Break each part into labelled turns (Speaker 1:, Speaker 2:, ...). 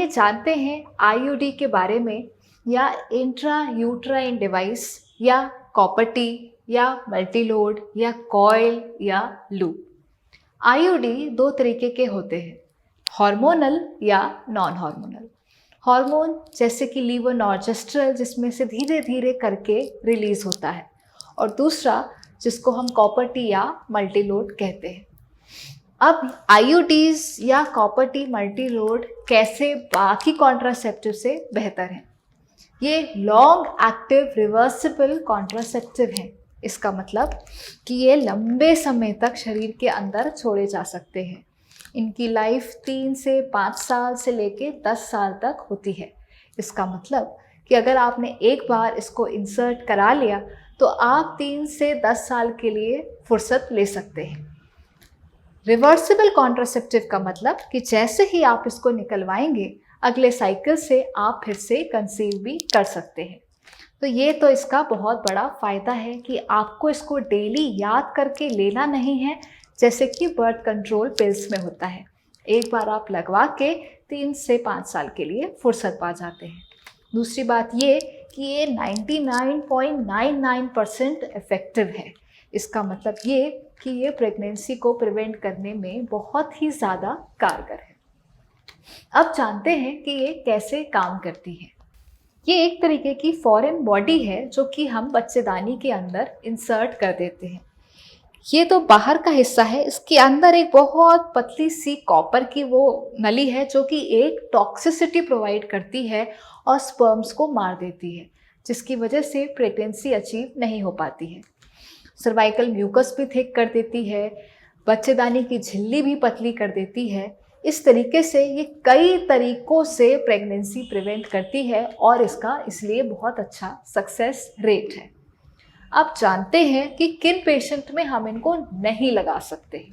Speaker 1: आइए जानते हैं आईयूडी के बारे में, या इंट्रा यूट्राइन डिवाइस, या कॉपर टी, या मल्टीलोड, या कॉइल, या लूप। आईयूडी दो तरीके के होते हैं, हार्मोनल या नॉन हार्मोनल। हार्मोन जैसे कि लीवोनॉर्जेस्ट्रल, जिसमें से धीरे धीरे करके रिलीज होता है, और दूसरा जिसको हम कॉपर टी या मल्टीलोड कहते हैं। अब आईयूडीज या कॉपर टी मल्टीलोड कैसे बाकी कॉन्ट्रासेप्टिव से बेहतर हैं? ये लॉन्ग एक्टिव रिवर्सिबल कॉन्ट्रासेप्टिव हैं। इसका मतलब कि ये लंबे समय तक शरीर के अंदर छोड़े जा सकते हैं। इनकी लाइफ 3 से 5 साल से लेके 10 साल तक होती है। इसका मतलब कि अगर आपने एक बार इसको इंसर्ट करा लिया तो आप 3 से 10 साल के लिए फुर्सत ले सकते हैं। रिवर्सिबल कॉन्ट्रासेप्टिव का मतलब कि जैसे ही आप इसको निकलवाएंगे, अगले साइकिल से आप फिर से कंसीव भी कर सकते हैं। तो ये तो इसका बहुत बड़ा फ़ायदा है कि आपको इसको डेली याद करके लेना नहीं है, जैसे कि बर्थ कंट्रोल पिल्स में होता है। एक बार आप लगवा के 3 से 5 साल के लिए फुर्सत पा जाते हैं। दूसरी बात ये कि ये 99.99% इफ़ेक्टिव है। इसका मतलब ये कि ये प्रेगनेंसी को प्रिवेंट करने में बहुत ही ज़्यादा कारगर है। अब जानते हैं कि ये कैसे काम करती है। ये एक तरीके की फॉरेन बॉडी है जो कि हम बच्चेदानी के अंदर इंसर्ट कर देते हैं। ये तो बाहर का हिस्सा है, इसके अंदर एक बहुत पतली सी कॉपर की वो नली है जो कि एक टॉक्सिसिटी प्रोवाइड करती है और स्पर्म्स को मार देती है, जिसकी वजह से प्रेगनेंसी अचीव नहीं हो पाती है। सर्वाइकल म्यूकस भी थिक कर देती है, बच्चेदानी की झिल्ली भी पतली कर देती है। इस तरीके से ये कई तरीकों से प्रेगनेंसी प्रिवेंट करती है और इसका इसलिए बहुत अच्छा सक्सेस रेट है। अब जानते हैं कि किन पेशेंट में हम इनको नहीं लगा सकते।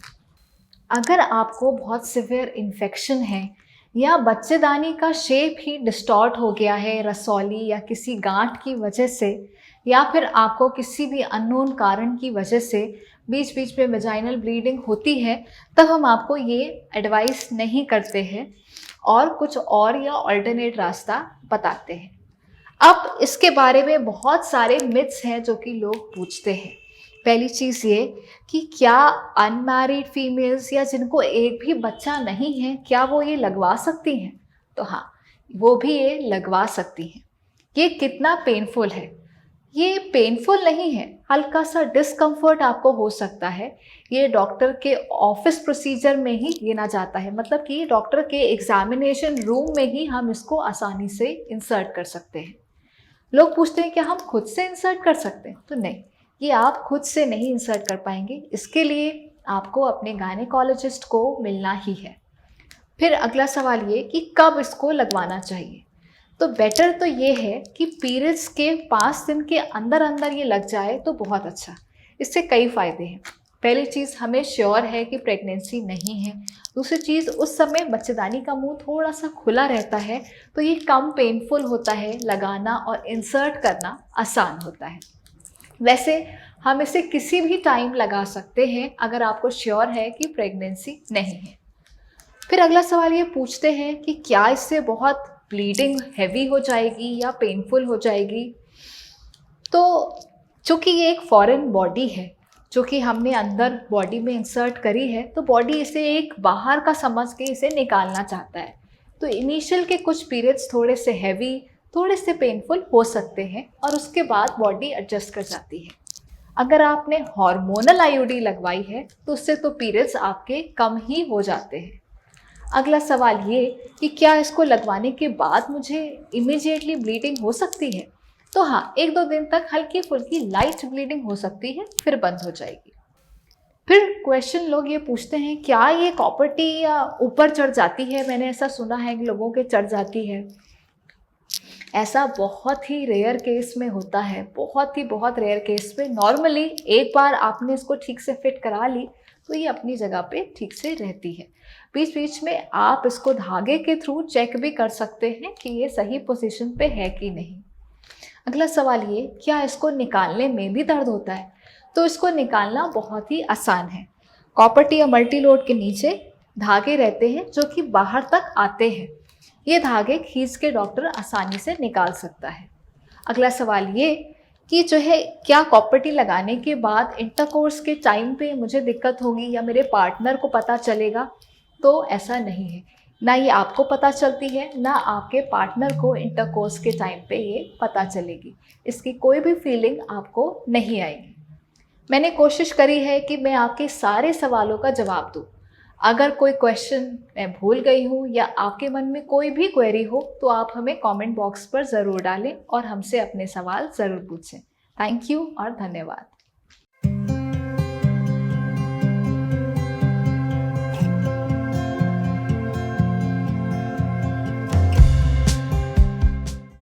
Speaker 1: अगर आपको बहुत सिवियर इन्फेक्शन है या बच्चेदानी का शेप ही डिस्टॉर्ट हो गया है रसौली या किसी गांठ की वजह से, या फिर आपको किसी भी अननोन कारण की वजह से बीच बीच में वेजाइनल ब्लीडिंग होती है, तब हम आपको ये एडवाइस नहीं करते हैं और कुछ और या अल्टरनेट रास्ता बताते हैं। अब इसके बारे में बहुत सारे मिथ्स हैं जो कि लोग पूछते हैं। पहली चीज़ ये कि क्या अनमैरिड फीमेल्स या जिनको एक भी बच्चा नहीं है, क्या वो ये लगवा सकती हैं? तो हाँ, वो भी ये लगवा सकती हैं। ये कितना पेनफुल है? ये पेनफुल नहीं है, हल्का सा डिस्कम्फर्ट आपको हो सकता है। ये डॉक्टर के ऑफिस प्रोसीजर में ही गिना जाता है, मतलब कि डॉक्टर के एग्जामिनेशन रूम में ही हम इसको आसानी से इंसर्ट कर सकते हैं। लोग पूछते हैं क्या हम खुद से इंसर्ट कर सकते हैं? तो नहीं, ये आप खुद से नहीं इंसर्ट कर पाएंगे। इसके लिए आपको अपने गायनेकोलॉजिस्ट को मिलना ही है। फिर अगला सवाल ये कि कब इसको लगवाना चाहिए? तो बेटर तो ये है कि पीरियड्स के 5 दिन के अंदर अंदर ये लग जाए तो बहुत अच्छा। इससे कई फ़ायदे हैं। पहली चीज़, हमें श्योर है कि प्रेगनेंसी नहीं है। दूसरी चीज़, उस समय बच्चेदानी का मुंह थोड़ा सा खुला रहता है, तो ये कम पेनफुल होता है, लगाना और इंसर्ट करना आसान होता है। वैसे हम इसे किसी भी टाइम लगा सकते हैं अगर आपको श्योर है कि प्रेगनेंसी नहीं है। फिर अगला सवाल ये पूछते हैं कि क्या इससे बहुत ब्लीडिंग हैवी हो जाएगी या पेनफुल हो जाएगी? तो चूँकि ये एक फॉरेन बॉडी है जो कि हमने अंदर बॉडी में इंसर्ट करी है, तो बॉडी इसे एक बाहर का समझ के इसे निकालना चाहता है। तो इनिशियल के कुछ पीरियड्स थोड़े से हैवी, थोड़े से पेनफुल हो सकते हैं और उसके बाद बॉडी एडजस्ट कर जाती है। अगर आपने हार्मोनल आईयूडी लगवाई है तो उससे तो पीरियड्स आपके कम ही हो जाते हैं। अगला सवाल ये कि क्या इसको लगवाने के बाद मुझे इमीडिएटली ब्लीडिंग हो सकती है? तो हाँ, 1-2 दिन तक हल्की फुल्की लाइट ब्लीडिंग हो सकती है, फिर बंद हो जाएगी। फिर क्वेश्चन लोग ये पूछते हैं क्या ये कॉपर टी या ऊपर चढ़ जाती है? मैंने ऐसा सुना है कि लोगों के चढ़ जाती है। ऐसा बहुत ही रेयर केस में होता है, बहुत रेयर केस में। नॉर्मली एक बार आपने इसको ठीक से फिट करा ली तो ये अपनी जगह पे ठीक से रहती है। बीच बीच में आप इसको धागे के थ्रू चेक भी कर सकते हैं कि ये सही पोजीशन पे है कि नहीं। अगला सवाल ये, क्या इसको निकालने में भी दर्द होता है? तो इसको निकालना बहुत ही आसान है। कॉपर टी या मल्टीलोड के नीचे धागे रहते हैं जो कि बाहर तक आते हैं। ये धागे खींच के डॉक्टर आसानी से निकाल सकता है। अगला सवाल ये कि जो है, क्या कॉपर्टी लगाने के बाद इंटरकोर्स के टाइम पे मुझे दिक्कत होगी या मेरे पार्टनर को पता चलेगा? तो ऐसा नहीं है। ना ये आपको पता चलती है, ना आपके पार्टनर को इंटरकोर्स के टाइम पे ये पता चलेगी। इसकी कोई भी फीलिंग आपको नहीं आएगी। मैंने कोशिश करी है कि मैं आपके सारे सवालों का जवाब दूँ। अगर कोई क्वेश्चन मैं भूल गई हूँ या आपके मन में कोई भी क्वेरी हो तो आप हमें कमेंट बॉक्स पर ज़रूर डालें और हमसे अपने सवाल ज़रूर पूछें। थैंक यू और धन्यवाद।